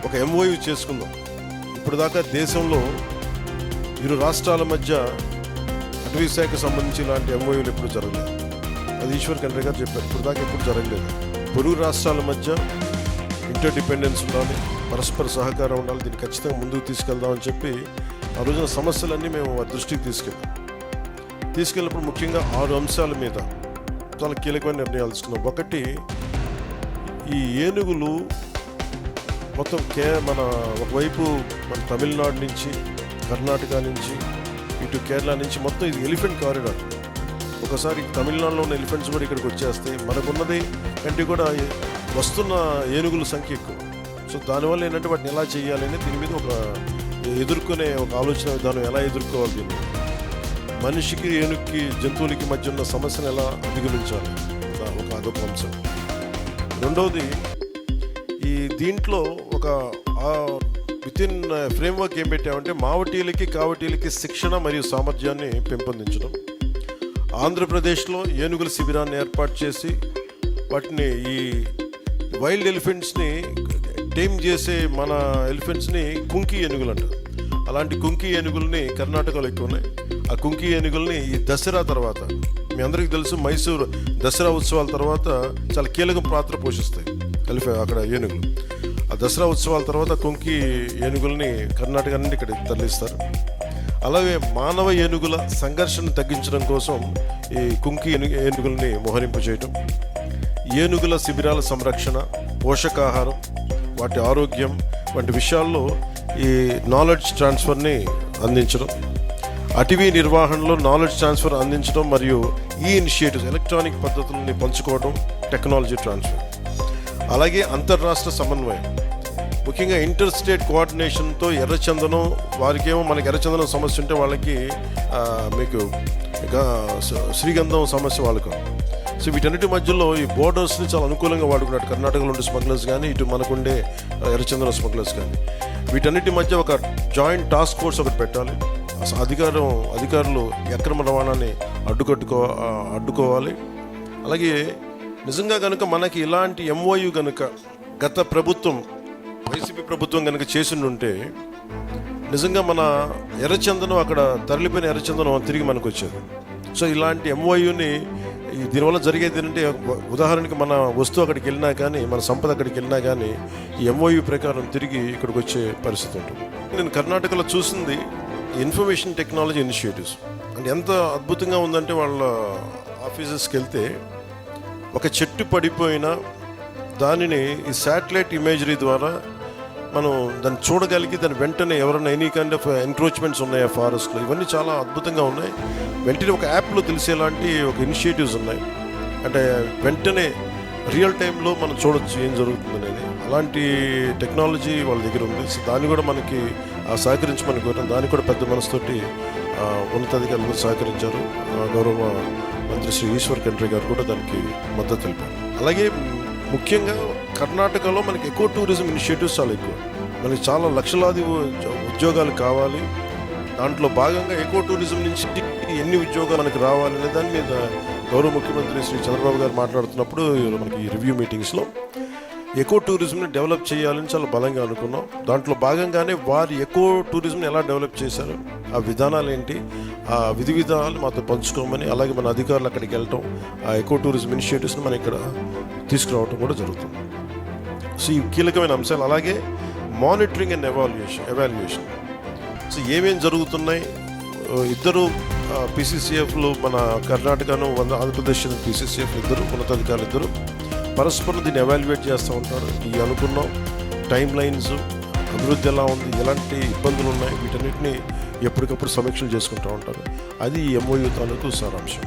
ఒక ఎంఓయూ చేసుకుందాం. ఇప్పుడు దాకా దేశంలో ఇరు రాష్ట్రాల మధ్య అటవీ శాఖకు సంబంధించి ఇలాంటి ఎంఓయూలు ఎప్పుడు జరగలేదు. అది ఈశ్వర్ ఖండ్రే గారు చెప్పారు. ఇప్పుడు దాకా ఎప్పుడు జరగలేదు. పొరుగు రాష్ట్రాల మధ్య ఇంటర్ డిపెండెన్స్ ఉండాలి, పరస్పర సహకారం ఉండాలి, దీన్ని ఖచ్చితంగా ముందుకు తీసుకెళ్దామని చెప్పి ఆ రోజున సమస్యలన్నీ మేము దృష్టికి తీసుకెళ్ళినప్పుడు ముఖ్యంగా 6 అంశాల మీద చాలా కీలకమైన నిర్ణయాలు తీసుకున్నాం. ఒకటి, ఈ ఏనుగులు మొత్తం మన ఒకవైపు మన తమిళనాడు నుంచి, కర్ణాటక నుంచి, ఇటు కేరళ నుంచి మొత్తం ఇది ఎలిఫెంట్ కారిడార్. ఒకసారి తమిళనాడులో ఉన్న ఎలిఫెంట్స్ కూడా ఇక్కడికి వచ్చేస్తాయి. మనకున్నది కంటే కూడా వస్తున్న ఏనుగుల సంఖ్య ఎక్కువ. సో దానివల్ల ఏంటంటే వాటిని ఎలా చేయాలని దీని మీద ఒక ఎదుర్కొనే ఒక ఆలోచన విధానం, ఎలా ఎదుర్కోవాలి, దీన్ని మనిషికి ఏనుగుకి జంతువులకి మధ్య ఉన్న సమస్యను ఎలా అధిగమించాలి, అదొక అంశం. రెండవది, ఈ దీంట్లో ఒక వితిన్ ఫ్రేమ్వర్క్ ఏం పెట్టామంటే మావటీలకి కావటీలకి శిక్షణ మరియు సామర్థ్యాన్ని పెంపొందించడం. ఆంధ్రప్రదేశ్లో ఏనుగుల శిబిరాన్ని ఏర్పాటు చేసి వాటిని ఈ వైల్డ్ ఎలిఫెంట్స్ని టేమ్ చేసే మన ఎలిఫెంట్స్ని కుంకి ఏనుగులు అంటారు. అలాంటి కుంకి ఏనుగుల్ని కర్ణాటకలో ఎక్కువ ఉన్నాయి. ఆ కుంకి ఏనుగుల్ని ఈ దసరా తర్వాత, మీ అందరికీ తెలుసు మైసూరు దసరా ఉత్సవాల తర్వాత చాలా కీలక పాత్ర పోషిస్తాయి అక్కడ ఏనుగులు. ఆ దసరా ఉత్సవాల తర్వాత కుంకి ఏనుగుల్ని కర్ణాటక నుండి ఇక్కడ తరలిస్తారు. అలాగే మానవ ఏనుగుల సంఘర్షణ తగ్గించడం కోసం ఈ కుంకి ఏనుగుల్ని మోహరింపు చేయటం, ఏనుగుల శిబిరాల సంరక్షణ, పోషకాహారం, వాటి ఆరోగ్యం వంటి విషయాల్లో ఈ నాలెడ్జ్ ట్రాన్స్ఫర్ని అందించడం, అటవీ నిర్వహణలో నాలెడ్జ్ ట్రాన్స్ఫర్ అందించడం మరియు ఈ ఇనిషియేటివ్స్ ఎలక్ట్రానిక్ పద్ధతులని పంచుకోవడం, టెక్నాలజీ ట్రాన్స్ఫర్. అలాగే అంతర్రాష్ట్ర సమన్వయం, ముఖ్యంగా ఇంటర్ స్టేట్ కోఆర్డినేషన్తో ఎర్రచందనం, వారికేమో మనకి ఎర్రచందనం సమస్య ఉంటే వాళ్ళకి మీకు శ్రీగంధం సమస్య వాళ్ళకు. సో వీటన్నిటి మధ్యలో ఈ బోర్డర్స్ని చాలా అనుకూలంగా వాడుకున్నాడు కర్ణాటకలో ఉండే స్మగ్లర్స్ కానీ, ఇటు మనకుండే ఎర్రచందనం స్మగ్లర్స్ కానీ. వీటన్నిటి మధ్య ఒక జాయింట్ టాస్క్ ఫోర్స్ ఒకటి పెట్టాలి. అధికారులు అక్రమ రవాణాని అడ్డుకోవాలి. అలాగే నిజంగా కనుక మనకి ఇలాంటి ఎంఓయూ కనుక గత ప్రభుత్వం, వైసీపీ ప్రభుత్వం కనుక చేసిండుంటే నిజంగా మన ఎర్రచందనం, అక్కడ తరలిపోయిన ఎర్రచందనం తిరిగి మనకు వచ్చేది. సో ఇలాంటి ఎంఓయూని దీనివల్ల జరిగేది ఏంటంటే, ఉదాహరణకి మన వస్తువు అక్కడికి వెళ్ళినా కానీ, మన సంపద అక్కడికి వెళ్ళినా కానీ ఈ ఎంఓయూ ప్రకారం తిరిగి ఇక్కడికి వచ్చే పరిస్థితి ఉంటుంది. నేను కర్ణాటకలో చూసింది ఇన్ఫర్మేషన్ టెక్నాలజీ ఇనిషియేటివ్స్ అంటే ఎంత అద్భుతంగా ఉందంటే, వాళ్ళ ఆఫీసెస్కి వెళ్తే ఒక చెట్టు పడిపోయినా దానిని ఈ శాటిలైట్ ఇమేజరీ ద్వారా మనం దాన్ని చూడగలిగి దాని వెంటనే ఎవరైనా ఎనీ కైండ్ ఆఫ్ ఎంక్రోచ్మెంట్స్ ఉన్నాయా ఫారెస్ట్లో, ఇవన్నీ చాలా అద్భుతంగా ఉన్నాయి. వెంటనే ఒక యాప్లో తెలిసేలాంటి ఒక ఇనిషియేటివ్స్ ఉన్నాయి. అంటే వెంటనే రియల్ టైంలో మనం చూడొచ్చు ఏం జరుగుతుంది అనేది. అలాంటి టెక్నాలజీ వాళ్ళ దగ్గర ఉంది. సో దాన్ని కూడా మనకి సహకరించమని కోరాం. దానికి కూడా పెద్ద మనసుతోటి ఉన్నతాధికారులు సహకరించారు. గౌరవ మంత్రి శ్రీ ఈశ్వర్ ఖండ్రే గారు కూడా దానికి మద్దతు తెలిపారు. అలాగే ముఖ్యంగా కర్ణాటకలో మనకి ఎకో టూరిజం ఇనిషియేటివ్స్ చాలా ఎక్కువ. మనకి చాలా లక్షలాది ఉద్యోగాలు కావాలి. దాంట్లో భాగంగా ఎకో టూరిజం నుంచి ఎన్ని ఉద్యోగాలు మనకి రావాలనే దాని మీద గౌరవ ముఖ్యమంత్రి శ్రీ చంద్రబాబు గారు మాట్లాడుతున్నప్పుడు మనకి ఈ రివ్యూ మీటింగ్స్లో ఎకో టూరిజంని డెవలప్ చేయాలని చాలా బలంగా అనుకున్నాం. దాంట్లో భాగంగానే వారు ఎకో టూరిజంని ఎలా డెవలప్ చేశారు, ఆ విధానాలు ఏంటి, ఆ విధి విధానాలు మాతో పంచుకోమని, అలాగే మన అధికారులు అక్కడికి వెళ్ళటం, ఆ ఎకో టూరిజం ఇనిషియేటివ్స్ని మనం ఇక్కడ తీసుకురావడం కూడా జరుగుతుంది. సో ఈ కీలకమైన అంశాలు. అలాగే మానిటరింగ్ అండ్ ఎవాల్యుయేషన్. సో ఏమేమి జరుగుతున్నాయి, ఇద్దరు పీసీసీఎఫ్లు, మన కర్ణాటకను ఆంధ్రప్రదేశ్ పీసీసీఎఫ్ ఇద్దరు ఉన్నతాధికారులు ఇద్దరు పరస్పరం దీన్ని ఎవాల్యుయేట్ చేస్తూ ఉంటారు. ఈ అనుకున్నాం టైం లైన్స్, అభివృద్ధి ఎలా ఉంది, ఎలాంటి ఇబ్బందులు ఉన్నాయి, వీటన్నిటిని ఎప్పటికప్పుడు సమీక్షలు చేసుకుంటూ ఉంటారు. అది ఈ ఎంఓయూ తాలూకు సారాంశం.